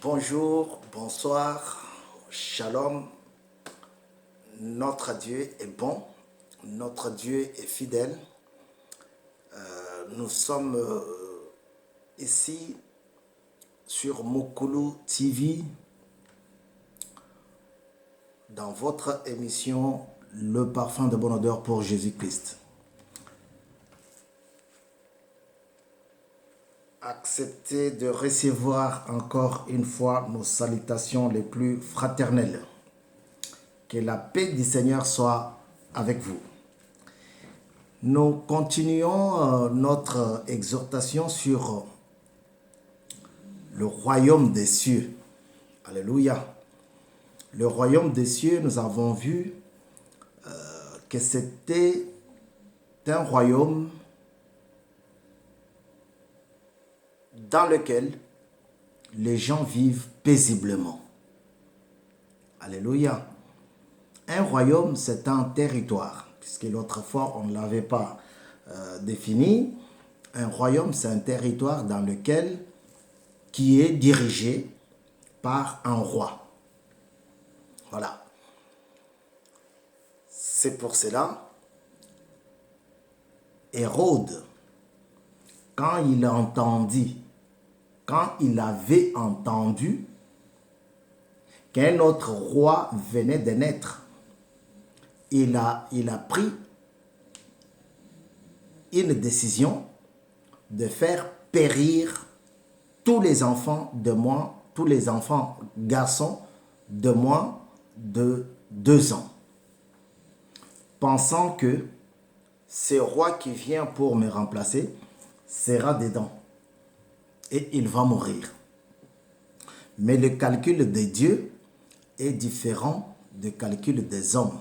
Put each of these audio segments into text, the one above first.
Bonjour, bonsoir, shalom. Notre Dieu est bon, notre Dieu est fidèle. Nous sommes ici sur Mukulu TV dans votre émission Le parfum de bonne odeur pour Jésus-Christ. Acceptez de recevoir encore une fois nos salutations les plus fraternelles. Que la paix du Seigneur soit avec vous. Nous continuons notre exhortation sur le royaume des cieux. Alléluia. Le royaume des cieux, nous avons vu que c'était un royaume dans lequel les gens vivent paisiblement. Alléluia. Un royaume, c'est un territoire, puisque l'autre fois, on ne l'avait pas défini. Un royaume, c'est un territoire dans lequel, qui est dirigé par un roi. Voilà. C'est pour cela, Hérode, quand il avait entendu qu'un autre roi venait de naître, il a pris une décision de faire périr tous les enfants garçons de moins de 2 ans, pensant que ce roi qui vient pour me remplacer sera dedans et il va mourir. Mais le calcul de Dieu est différent du calcul des hommes.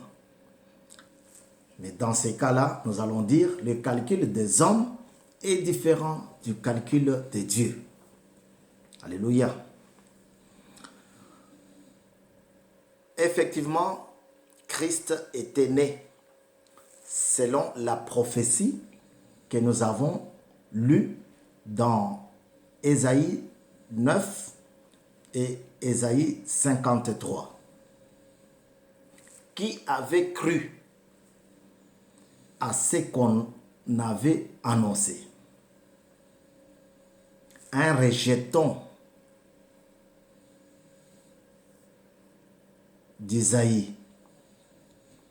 Mais dans ces cas-là, nous allons dire le calcul des hommes est différent du calcul de Dieu. Alléluia. Effectivement, Christ était né selon la prophétie que nous avons lue dans Ésaïe 9 et Ésaïe 53. Qui avait cru à ce qu'on avait annoncé? Un rejeton d'Isaïe,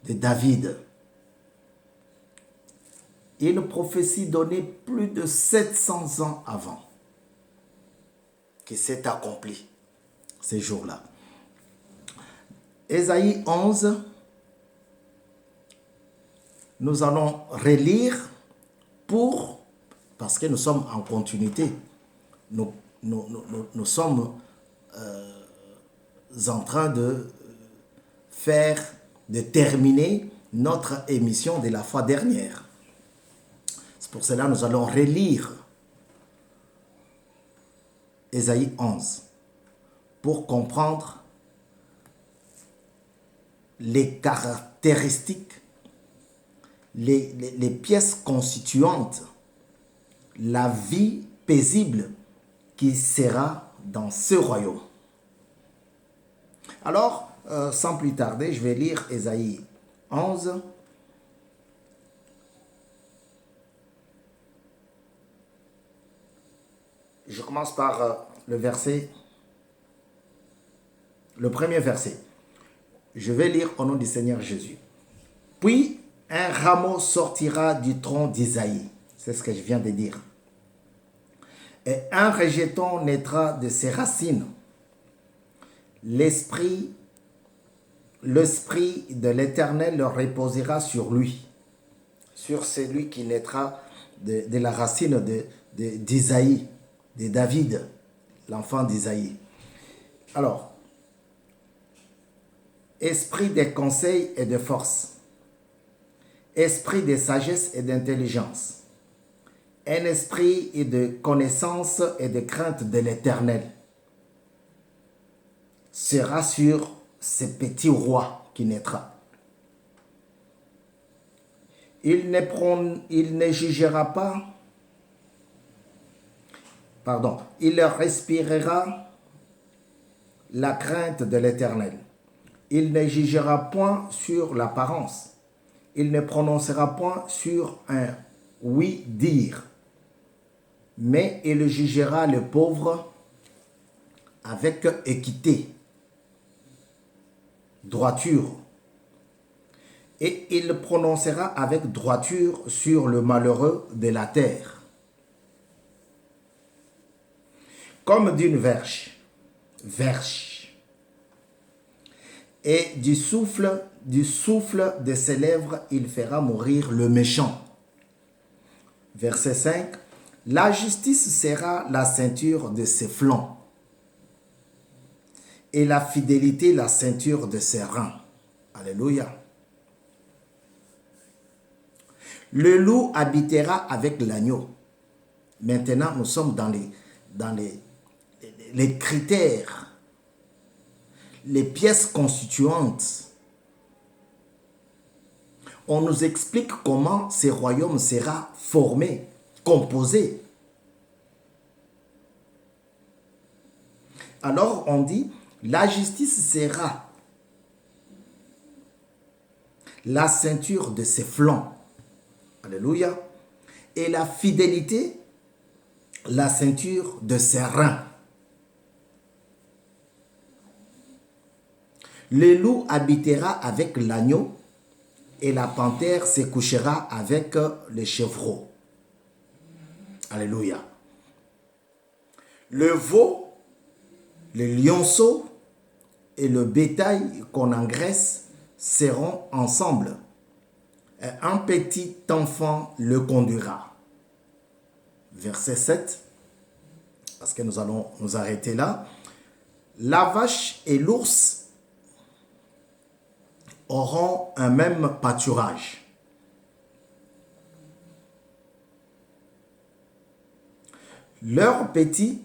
de David. Une prophétie donnée plus de 700 ans avant, qui s'est accomplie ces jours-là. Ésaïe 11, nous allons relire parce que nous sommes en continuité. Nous sommes en train de terminer notre émission de la fois dernière. C'est pour cela que nous allons relire Ésaïe 11 pour comprendre les caractéristiques, les pièces constituantes, la vie paisible qui sera dans ce royaume. Alors, sans plus tarder, je vais lire Ésaïe 11. Je commence par le premier verset. Je vais lire au nom du Seigneur Jésus. Puis un rameau sortira du tronc d'Isaïe. C'est ce que je viens de dire. Et un rejeton naîtra de ses racines. L'esprit de l'Éternel reposera sur lui, sur celui qui naîtra de la racine d'Isaïe, de David, l'enfant d'Isaïe. Alors, esprit de conseil et de force, esprit de sagesse et d'intelligence, un esprit de connaissance et de crainte de l'Éternel sera sur ce petit roi qui naîtra. Il ne jugera pas, il respirera la crainte de l'Éternel. Il ne jugera point sur l'apparence. Il ne prononcera point sur un oui-dire. Mais il jugera le pauvre avec équité, droiture. Et il prononcera avec droiture sur le malheureux de la terre. Comme d'une verge. Et du souffle de ses lèvres, il fera mourir le méchant. Verset 5. La justice sera la ceinture de ses flancs, et la fidélité la ceinture de ses reins. Alléluia. Le loup habitera avec l'agneau. Maintenant, nous sommes dans les critères, les pièces constituantes. On nous explique comment ce royaume sera formé, composé. Alors on dit, la justice sera la ceinture de ses flancs. Alléluia. Et la fidélité, la ceinture de ses reins. Le loup habitera avec l'agneau et la panthère se couchera avec les chevreaux. Alléluia. Le veau, le lionceau et le bétail qu'on engraisse seront ensemble. Et un petit enfant le conduira. Verset 7, parce que nous allons nous arrêter là. La vache et l'ours auront un même pâturage. Leurs petits,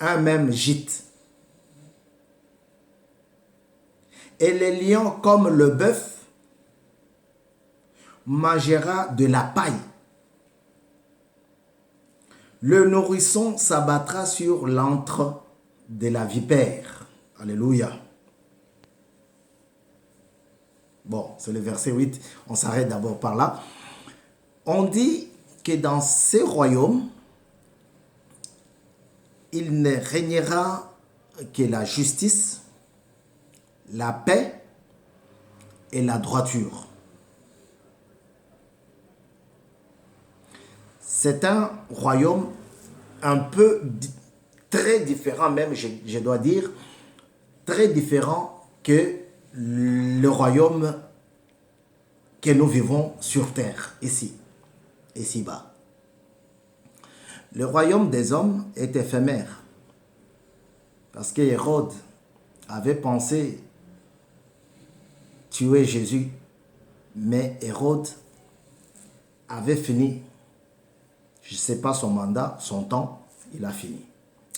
un même gîte. Et les lions, comme le bœuf, mangera de la paille. Le nourrisson s'abattra sur l'antre de la vipère. Alléluia. Bon, c'est le verset 8. On s'arrête d'abord par là. On dit que dans ce royaume, il ne régnera que la justice, la paix et la droiture. C'est un royaume un peu très différent, même je dois dire, très différent que le royaume que nous vivons sur terre, ici-bas. Le royaume des hommes est éphémère. Parce que Hérode avait pensé tuer Jésus, mais Hérode avait fini. Je ne sais pas son mandat, son temps, il a fini.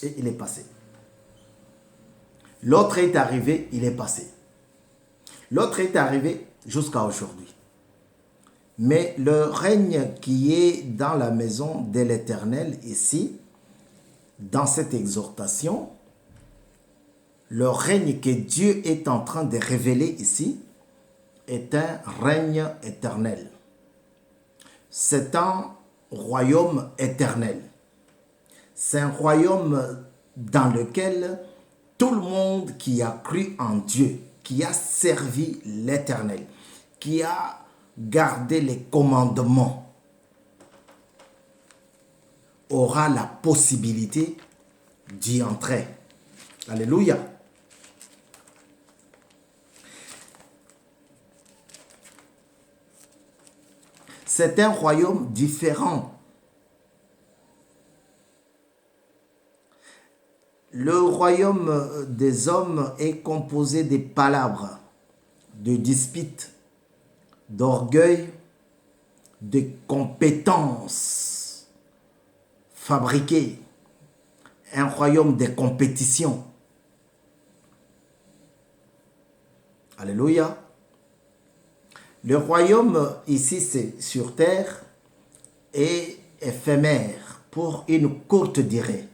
Et il est passé. L'autre est arrivé, il est passé. L'autre est arrivé jusqu'à aujourd'hui. Mais le règne qui est dans la maison de l'Éternel ici, dans cette exhortation, le règne que Dieu est en train de révéler ici est un règne éternel. C'est un royaume éternel. C'est un royaume dans lequel tout le monde qui a cru en Dieu, qui a servi l'Éternel, qui a gardé les commandements, aura la possibilité d'y entrer. Alléluia. C'est un royaume différent. Le royaume des hommes est composé de palabres, de disputes, d'orgueil, de compétences fabriquées. Un royaume de compétition. Alléluia. Le royaume ici, c'est sur terre, est éphémère pour une courte durée.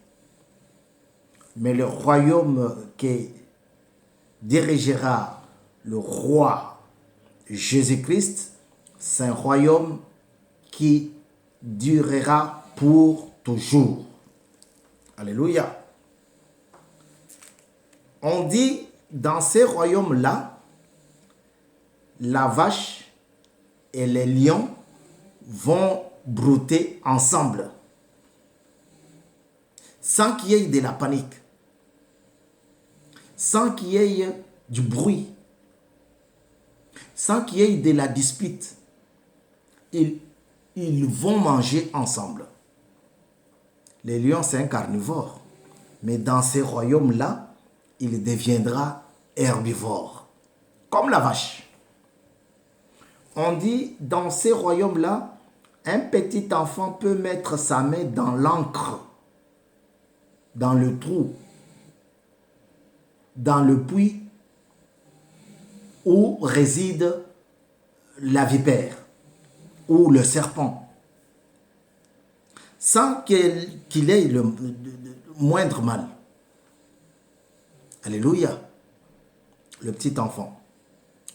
Mais le royaume qui dirigera le roi Jésus-Christ, c'est un royaume qui durera pour toujours. Alléluia. On dit dans ces royaumes-là, la vache et les lions vont brouter ensemble sans qu'il y ait de la panique, sans qu'il y ait du bruit, sans qu'il y ait de la dispute. Ils vont manger ensemble. Les lions, c'est un carnivore. Mais dans ces royaumes-là, il deviendra herbivore, comme la vache. On dit, dans ces royaumes-là, un petit enfant peut mettre sa main dans l'encre, dans le trou, dans le puits où réside la vipère ou le serpent, sans qu'il ait le moindre mal. Alléluia. Le petit enfant,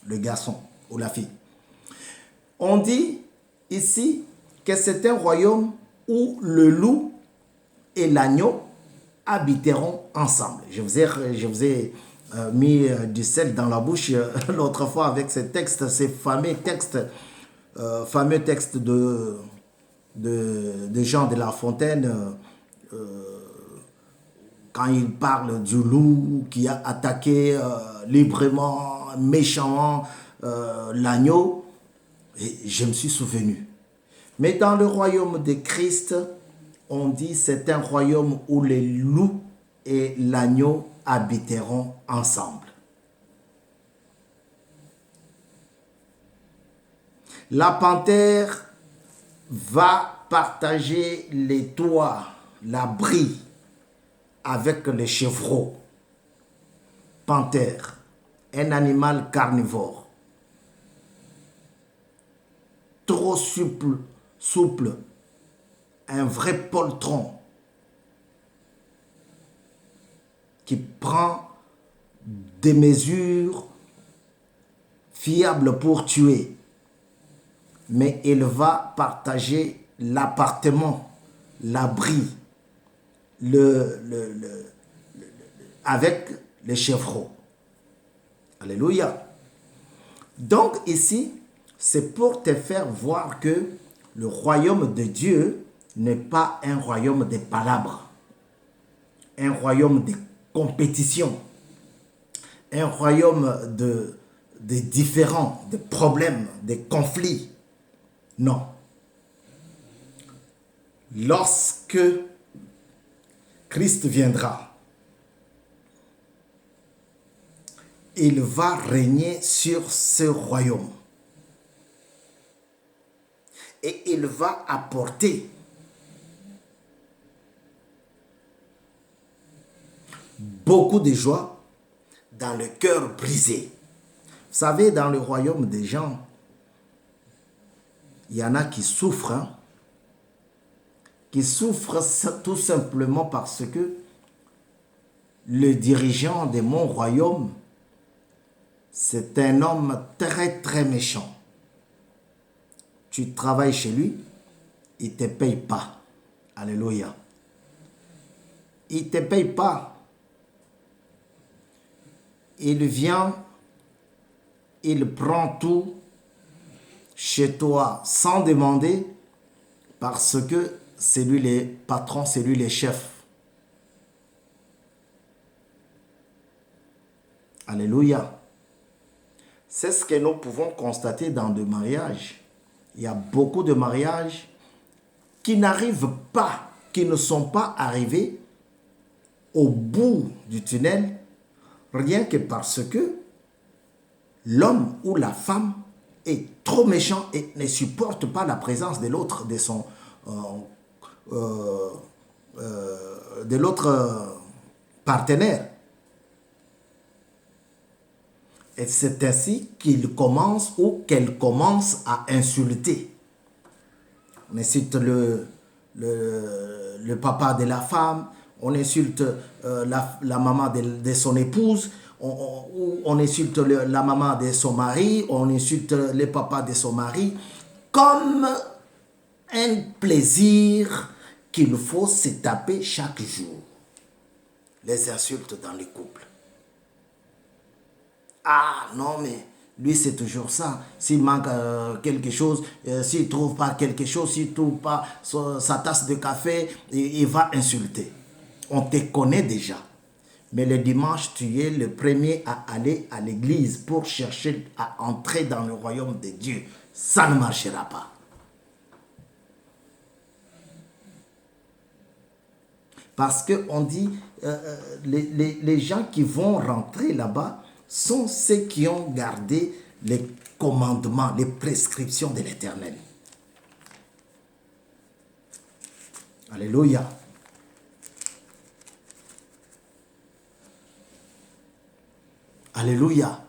le garçon ou la fille. On dit ici que c'est un royaume où le loup et l'agneau habiteront ensemble. Je vous ai mis du sel dans la bouche l'autre fois avec ces textes, ces fameux textes de Jean de La Fontaine, quand il parle du loup qui a attaqué librement, méchamment l'agneau. Et je me suis souvenu. Mais dans le royaume de Christ, on dit c'est un royaume où les loups et l'agneau habiteront ensemble. La panthère va partager les toits, l'abri avec les chevreaux. Panthère, un animal carnivore. Trop souple, un vrai poltron qui prend des mesures fiables pour tuer, mais il va partager l'appartement, l'abri, avec les chevreaux. Alléluia. Donc ici, c'est pour te faire voir que le royaume de Dieu n'est pas un royaume de palabres, un royaume de compétition, un royaume de différends, de problèmes, de conflits. Non. Lorsque Christ viendra, il va régner sur ce royaume. Et il va apporter beaucoup de joie dans le cœur brisé. Vous savez, dans le royaume des gens, il y en a qui souffrent. Qui souffrent tout simplement parce que le dirigeant de mon royaume, c'est un homme très très méchant. Tu travailles chez lui, il ne te paye pas. Alléluia. Il ne te paye pas. Il vient, il prend tout chez toi sans demander parce que c'est lui le patron, c'est lui le chef. Alléluia. C'est ce que nous pouvons constater dans le mariage. Il y a beaucoup de mariages qui n'arrivent pas, qui ne sont pas arrivés au bout du tunnel, rien que parce que l'homme ou la femme est trop méchant et ne supporte pas la présence de l'autre, de l'autre partenaire. Et c'est ainsi qu'il commence ou qu'elle commence à insulter. On cite le papa de la femme, on insulte la maman de son épouse, on insulte la maman de son mari, on insulte le papa de son mari, comme un plaisir qu'il faut se taper chaque jour. Les insultes dans les couples. Ah non, mais lui c'est toujours ça. S'il manque quelque chose, s'il ne trouve pas quelque chose, s'il ne trouve pas sa tasse de café, il va insulter. On te connaît déjà. Mais le dimanche, tu es le premier à aller à l'église pour chercher à entrer dans le royaume de Dieu. Ça ne marchera pas. Parce qu'on dit, les gens qui vont rentrer là-bas sont ceux qui ont gardé les commandements, les prescriptions de l'Éternel. Alléluia. Alléluia.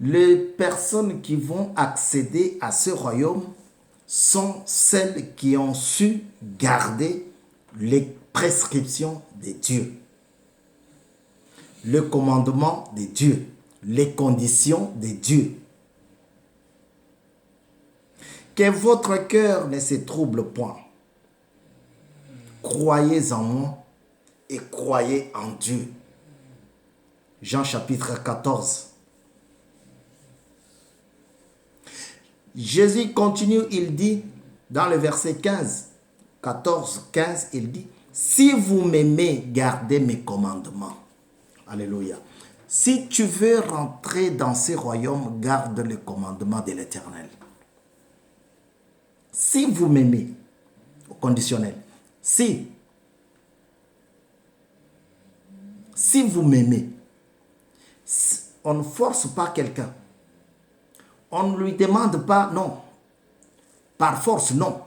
Les personnes qui vont accéder à ce royaume sont celles qui ont su garder les prescriptions de Dieu, le commandement de Dieu, les conditions de Dieu. Que votre cœur ne se trouble point. Croyez en moi et croyez en Dieu. Jean chapitre 14. Jésus continue, il dit, dans le verset 15, 14, 15, il dit, si vous m'aimez, gardez mes commandements. Alléluia. Si tu veux rentrer dans ce royaume, garde les commandements de l'Éternel. Si vous m'aimez, au conditionnel, si vous m'aimez, on ne force pas quelqu'un. On ne lui demande pas, non. Par force, non.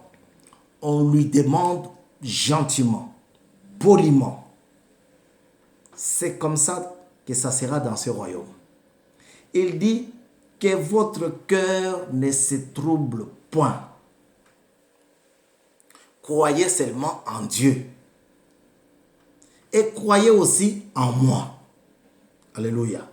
On lui demande gentiment, poliment. C'est comme ça que ça sera dans ce royaume. Il dit que votre cœur ne se trouble point. Croyez seulement en Dieu. Et croyez aussi en moi. Alléluia.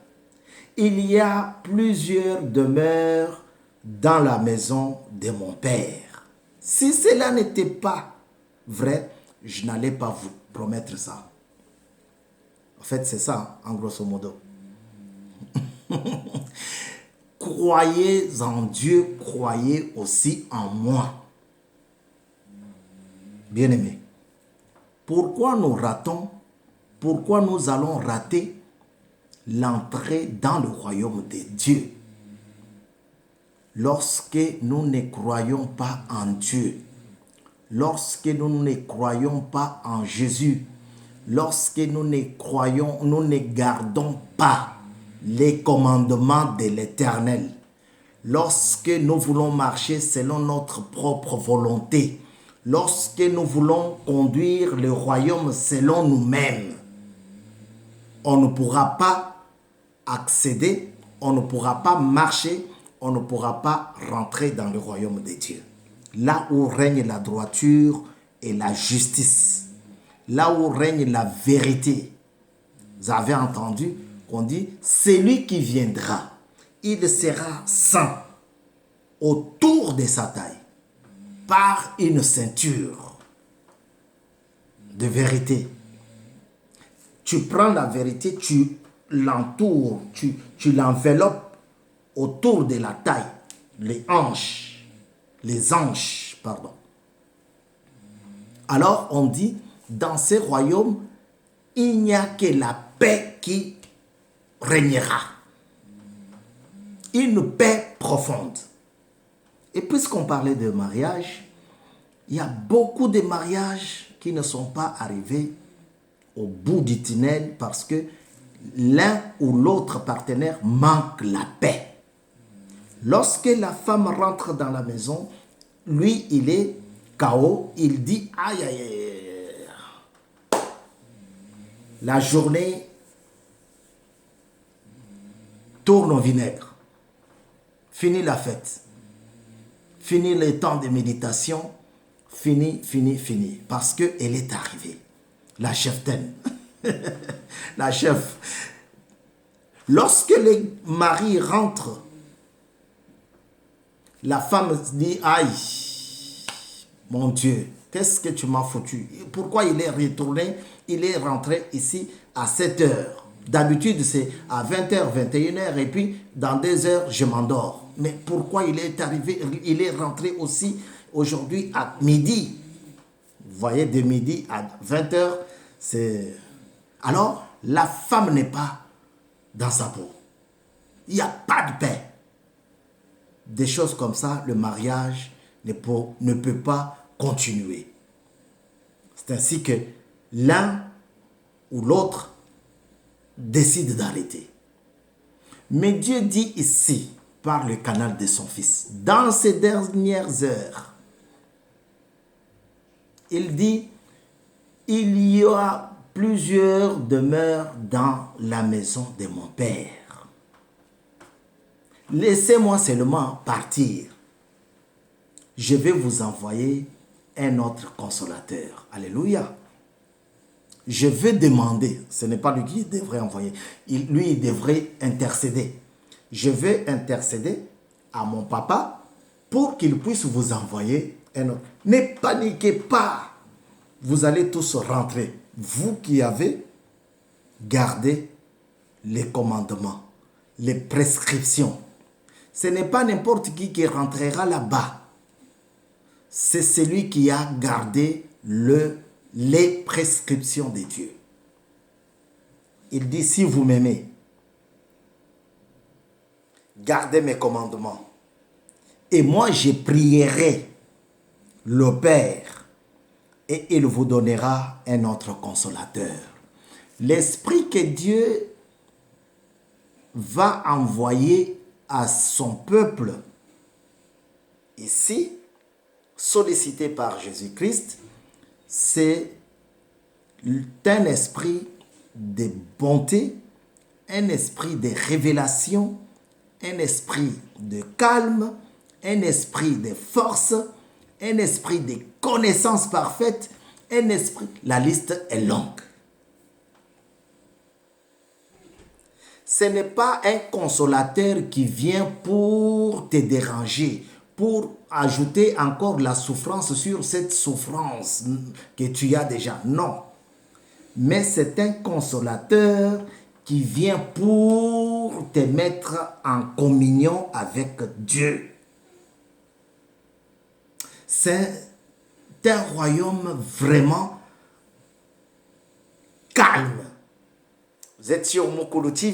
Il y a plusieurs demeures dans la maison de mon Père. Si cela n'était pas vrai, je n'allais pas vous promettre ça. En fait, c'est ça, en grosso modo. Croyez en Dieu, croyez aussi en moi. Bien-aimés, pourquoi nous ratons, pourquoi nous allons rater l'entrée dans le royaume de Dieu lorsque nous ne croyons pas en Dieu, lorsque nous ne croyons pas en Jésus, lorsque nous ne gardons pas les commandements de l'Éternel, lorsque nous voulons marcher selon notre propre volonté, lorsque nous voulons conduire le royaume selon nous-mêmes, on ne pourra pas accéder, on ne pourra pas marcher, on ne pourra pas rentrer dans le royaume de Dieu. Là où règne la droiture et la justice, là où règne la vérité. Vous avez entendu qu'on dit, celui qui viendra, il sera saint autour de sa taille par une ceinture de vérité. Tu prends la vérité, tu l'entoures, tu l'enveloppes autour de la taille, les hanches, pardon. Alors on dit, dans ces royaumes, il n'y a que la paix qui régnera. Une paix profonde. Et puisqu'on parlait de mariage, il y a beaucoup de mariages qui ne sont pas arrivés au bout du tunnel parce que l'un ou l'autre partenaire manque la paix. Lorsque la femme rentre dans la maison, lui, il est KO, il dit aïe aïe aïe. La journée tourne au vinaigre. Fini la fête. Fini le temps de méditation. fini, fini, fini. Parce qu'elle est arrivée. La cheftaine. La chef. Lorsque le mari rentre, la femme dit, aïe, mon Dieu, qu'est-ce que tu m'as foutu? Pourquoi il est retourné? Il est rentré ici à 7 heures. D'habitude, c'est à 20h, 21h, et puis dans 2 heures, je m'endors. Mais pourquoi il est arrivé, il est rentré aussi aujourd'hui à midi? Vous voyez, de midi à 20h, c'est... Alors, la femme n'est pas dans sa peau. Il n'y a pas de paix. Des choses comme ça, le mariage ne peut pas continuer. C'est ainsi que l'un ou l'autre décide d'arrêter. Mais Dieu dit ici, par le canal de son Fils, dans ces dernières heures, il dit, il y aura plusieurs demeures dans la maison de mon Père. Laissez-moi seulement partir. Je vais vous envoyer un autre consolateur. Alléluia. Je vais demander, ce n'est pas lui qui devrait envoyer, lui il devrait intercéder. Je vais intercéder à mon papa pour qu'il puisse vous envoyer un autre. Ne paniquez pas. Vous allez tous rentrer. Vous qui avez gardé les commandements, les prescriptions. Ce n'est pas n'importe qui rentrera là-bas. C'est celui qui a gardé les prescriptions de Dieu. Il dit, si vous m'aimez, gardez mes commandements. Et moi, je prierai le Père et il vous donnera un autre consolateur. L'Esprit que Dieu va envoyer à son peuple ici, sollicité par Jésus-Christ, c'est un esprit de bonté, un esprit de révélation, un esprit de calme, un esprit de force, un esprit de connaissance parfaite, un esprit... La liste est longue. Ce n'est pas un consolateur qui vient pour te déranger, pour ajouter encore la souffrance sur cette souffrance que tu as déjà. Non. Mais c'est un consolateur qui vient pour te mettre en communion avec Dieu. C'est un royaume vraiment calme. Vous êtes sur Mukulu TV.